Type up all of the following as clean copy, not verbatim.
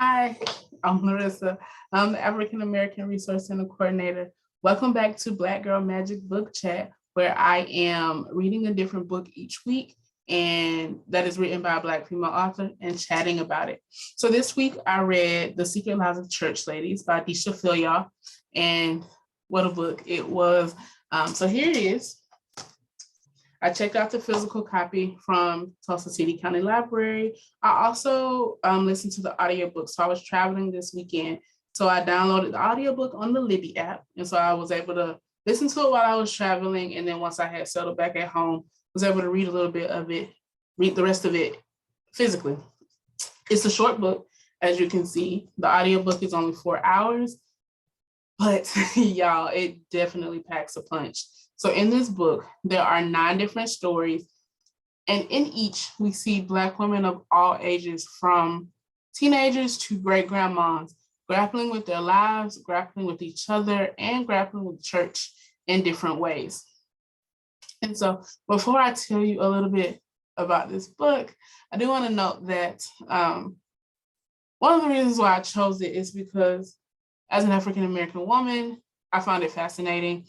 Hi, I'm Larissa. I'm the African American Resource Center Coordinator. Welcome back to Black Girl Magic Book Chat, where I am reading a different book each week, and that is written by a Black female author and chatting about it. So this week I read The Secret Lives of Church Ladies by Deesha Philyaw, and what a book it was. So here it is. I checked out the physical copy from Tulsa City County Library. I also listened to the audiobook. So I was traveling this weekend. So I downloaded the audiobook on the Libby app. And so I was able to listen to it while I was traveling. And then once I had settled back at home, was able to read a little bit of it, read the rest of it physically. It's a short book, as you can see. The audiobook is only 4 hours, but y'all, it definitely packs a punch. So in this book, there are 9 different stories, and in each, we see Black women of all ages, from teenagers to great-grandmas, grappling with their lives, grappling with each other, and grappling with church in different ways. And so before I tell you a little bit about this book, I do want to note that one of the reasons why I chose it is because as an African-American woman, I find it fascinating.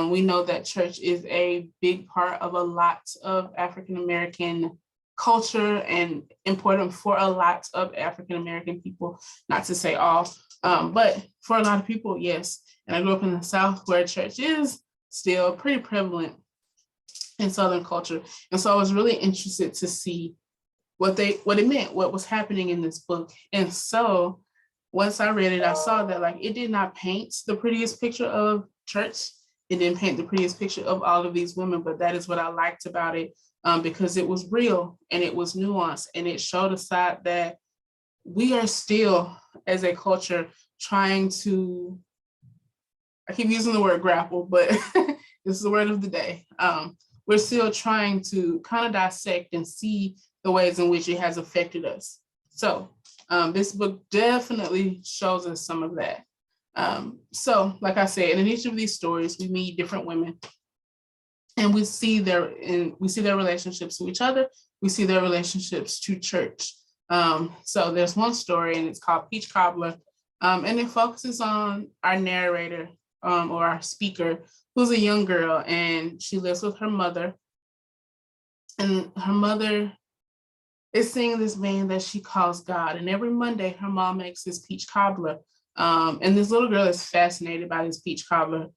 We know that church is a big part of a lot of African-American culture and important for a lot of African-American people, not to say all, but for a lot of people, yes. And I grew up in the South where church is still pretty prevalent in Southern culture. And so I was really interested to see what it meant, what was happening in this book. And so once I read it, I saw that like it did not paint the prettiest picture of church. It didn't paint the prettiest picture of all of these women, but that is what I liked about it, because it was real and it was nuanced, and it showed a side that we are still, as a culture, trying to, I keep using the word grapple, but this is the word of the day. We're still trying to kind of dissect and see the ways in which it has affected us. So this book definitely shows us some of that. So like I said, in each of these stories, we meet different women, and we see their relationships to each other. We see their relationships to church. So there's one story, and it's called Peach Cobbler, and it focuses on our narrator, or our speaker, who's a young girl, and she lives with her mother, and her mother is singing this man that she calls God. And every Monday, her mom makes this peach cobbler. And this little girl is fascinated by this peach cobbler.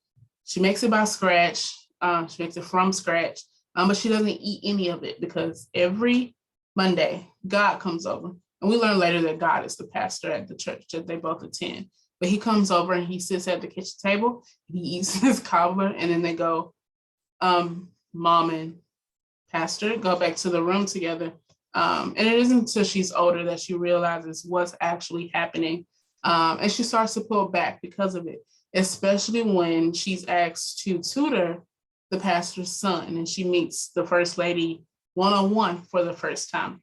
She makes it by scratch. She makes it from scratch, but she doesn't eat any of it because every Monday, God comes over. And we learn later that God is the pastor at the church that they both attend. But he comes over and he sits at the kitchen table. He eats his cobbler, and then they go, mom and pastor go back to the room together. And it isn't until she's older that she realizes what's actually happening. And she starts to pull back because of it, especially when she's asked to tutor the pastor's son, and she meets the first lady one-on-one for the first time.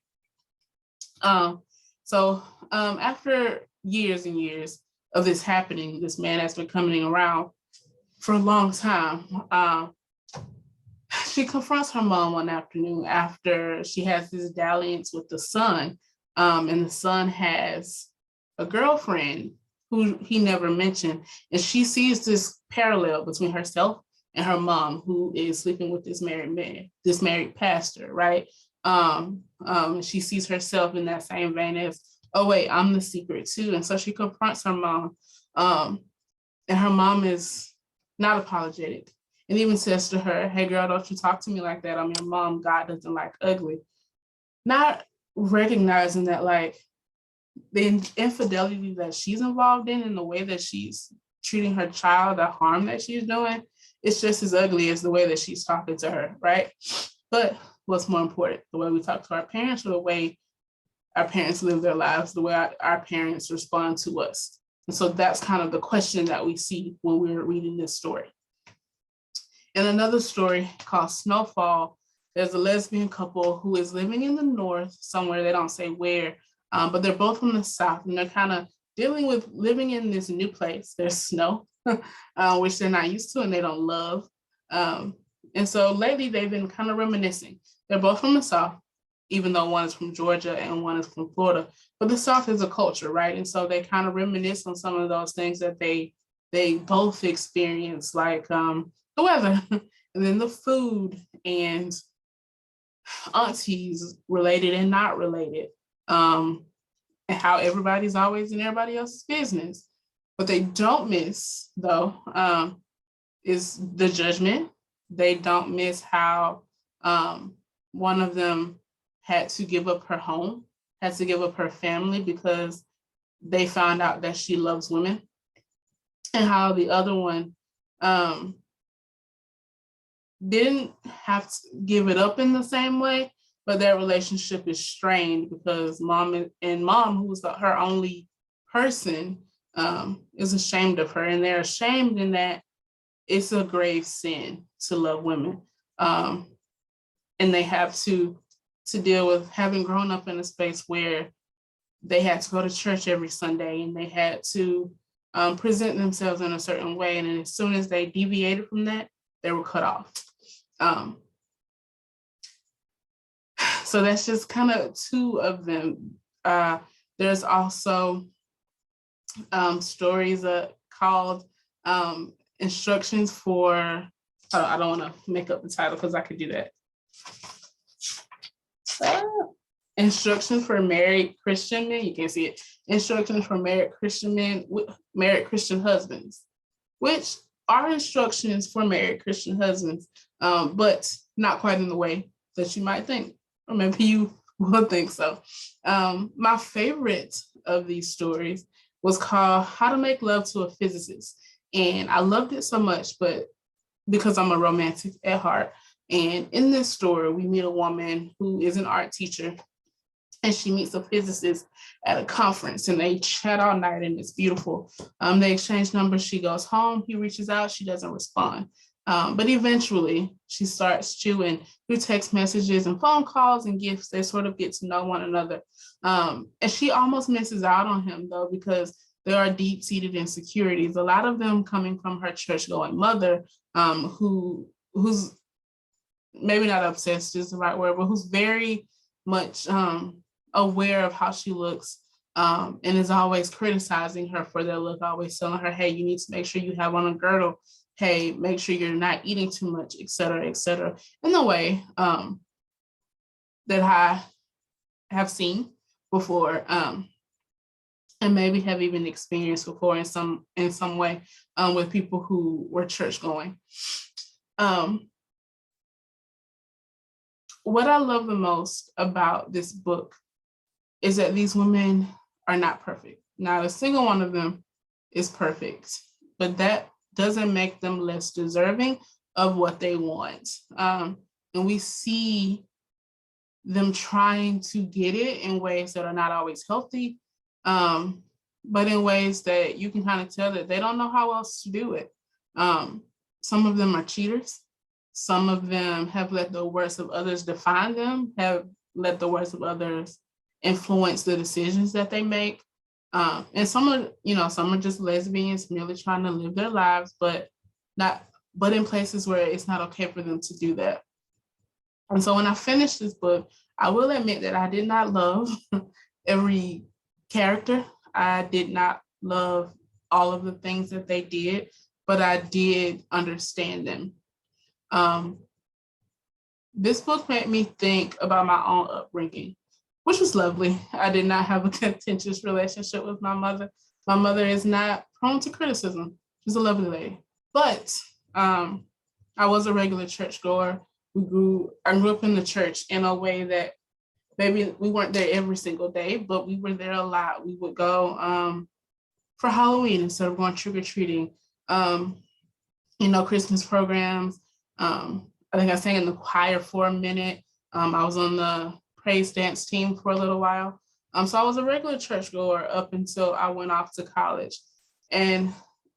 So after years and years of this happening, this man has been coming around for a long time. She confronts her mom one afternoon after she has this dalliance with the son, and the son has a girlfriend who he never mentioned, and she sees this parallel between herself and her mom, who is sleeping with this married man, this married pastor, right? She sees herself in that same vein as, oh wait, I'm the secret too, and so she confronts her mom, and her mom is not apologetic, and even says to her, hey girl, don't you talk to me like that. I'm your mom. God doesn't like ugly. Not recognizing that like the infidelity that she's involved in and the way that she's treating her child, the harm that she's doing, it's just as ugly as the way that she's talking to her, right? But what's more important, the way we talk to our parents or the way our parents live their lives, the way our parents respond to us? And so that's kind of the question that we see when we're reading this story. In another story called Snowfall, there's a lesbian couple who is living in the North somewhere, they don't say where, but they're both from the South, and they're kind of dealing with living in this new place. There's snow, which they're not used to and they don't love. And so lately they've been kind of reminiscing. They're both from the South. even though one is from Georgia and one is from Florida. But the South is a culture, right? And so they kind of reminisce on some of those things that they both experience, like the weather and then the food and aunties related and not related, and how everybody's always in everybody else's business. What they don't miss, though, is the judgment. They don't miss how one of them had to give up her home, had to give up her family because they found out that she loves women, and how the other one didn't have to give it up in the same way, but their relationship is strained because mom, who was her only person, is ashamed of her, and they're ashamed in that it's a grave sin to love women, and they have to deal with having grown up in a space where they had to go to church every Sunday and they had to present themselves in a certain way, and then as soon as they deviated from that, they were cut off. So that's just kind of two of them. There's also stories called Instructions for, I don't want to make up the title because I could do that. Instructions for Married Christian Men. You can't see it. Instructions for Married Christian Men with Married Christian Husbands, which are instructions for married Christian husbands, but not quite in the way that you might think, or maybe you will think so. My favorite of these stories was called How to Make Love to a Physicist. And I loved it so much, but because I'm a romantic at heart. And in this story, we meet a woman who is an art teacher, and she meets a physicist at a conference, and they chat all night, and it's beautiful. They exchange numbers. She goes home. He reaches out. She doesn't respond. But eventually, she starts chewing through text messages and phone calls and gifts. They sort of get to know one another. And she almost misses out on him, though, because there are deep-seated insecurities, a lot of them coming from her church-going mother, who's maybe not obsessed is the right word, but who's very much aware of how she looks, and is always criticizing her for their look, always telling her, hey, you need to make sure you have on a girdle. Hey, make sure you're not eating too much, et cetera, in the way that I have seen before, and maybe have even experienced before in some way with people who were church going. What I love the most about this book is that these women are not perfect. Not a single one of them is perfect, but that doesn't make them less deserving of what they want. And we see them trying to get it in ways that are not always healthy, but in ways that you can kind of tell that they don't know how else to do it. Some of them are cheaters. Some of them have let the words of others define them, have let the words of others influence the decisions that they make. And some are just lesbians merely trying to live their lives, but in places where it's not okay for them to do that. And so when I finished this book, I will admit that I did not love every character. I did not love all of the things that they did, but I did understand them. This book made me think about my own upbringing, which was lovely. I did not have a contentious relationship with my mother. My mother is not prone to criticism. She's a lovely lady. But I was a regular churchgoer. I grew up in the church in a way that maybe we weren't there every single day, but we were there a lot. We would go for Halloween instead of going trick-or-treating. Christmas programs. I think I sang in the choir for a minute. I was on the praise dance team for a little while. So I was a regular churchgoer up until I went off to college. And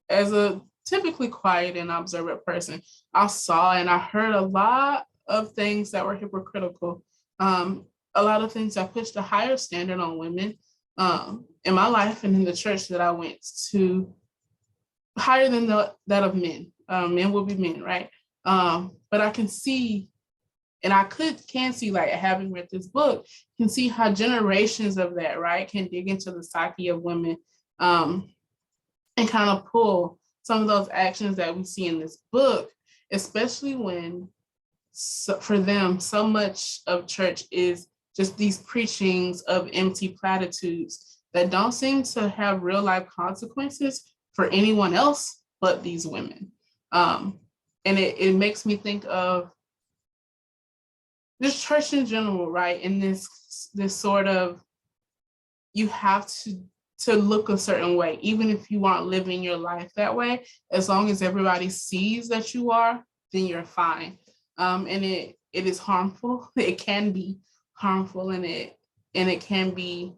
as a typically quiet and observant person, I saw and I heard a lot of things that were hypocritical. A lot of things that pushed a higher standard on women in my life and in the church that I went to, higher than that of men. Men will be men, right? But I can see And I can see, like, having read this book, can see how generations of that, right, can dig into the psyche of women, and kind of pull some of those actions that we see in this book, especially when, for them, so much of church is just these preachings of empty platitudes that don't seem to have real life consequences for anyone else but these women. And it makes me think of just church in general, right? And this sort of, you have to look a certain way, even if you aren't living your life that way. As long as everybody sees that you are, then you're fine. And it is harmful. It can be harmful, and it can be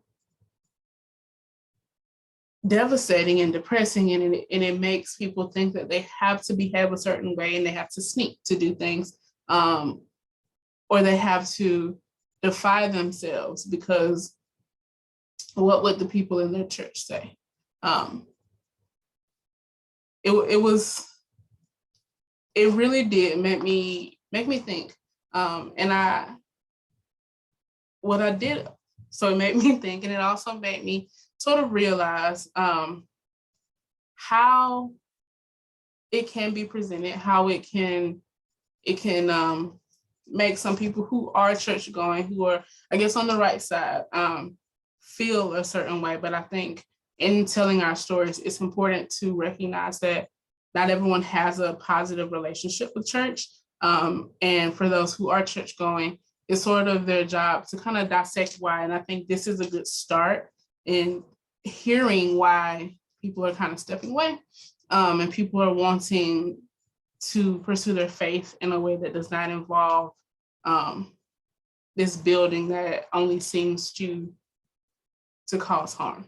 devastating and depressing, and it makes people think that they have to behave a certain way and they have to sneak to do things, or they have to defy themselves because what would the people in their church say? It really did make me think. And what I did, so it made me think, and it also made me sort of realize how it can be presented, how it can make some people who are church going, who are, I guess, on the right side, feel a certain way. But I think in telling our stories, it's important to recognize that not everyone has a positive relationship with church. And for those who are church going, it's sort of their job to kind of dissect why. And I think this is a good start in hearing why people are kind of stepping away, and people are wanting to pursue their faith in a way that does not involve this building that only seems to cause harm.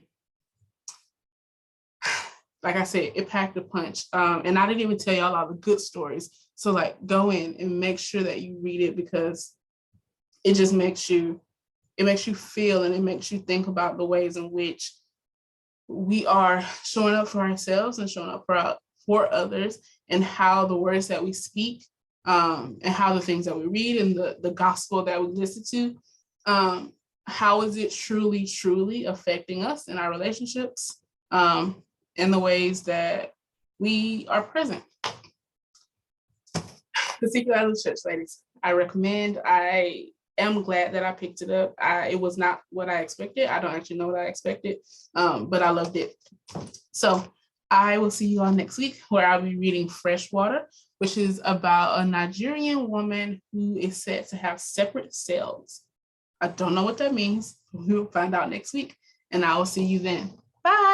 Like I said, it packed a punch. And I didn't even tell y'all all the good stories. So, like, go in and make sure that you read it, because it just makes you feel, and it makes you think about the ways in which we are showing up for ourselves and showing up for others, and how the words that we speak, and how the things that we read and the gospel that we listen to, how is it truly, truly affecting us in our relationships, in the ways that we are present. The Secret of the Church, ladies. I recommend. I am glad that I picked it up. It was not what I expected. I don't actually know what I expected, but I loved it. So I will see you all next week, where I'll be reading Freshwater, which is about a Nigerian woman who is said to have separate cells. I don't know what that means. We will find out next week, and I will see you then. Bye.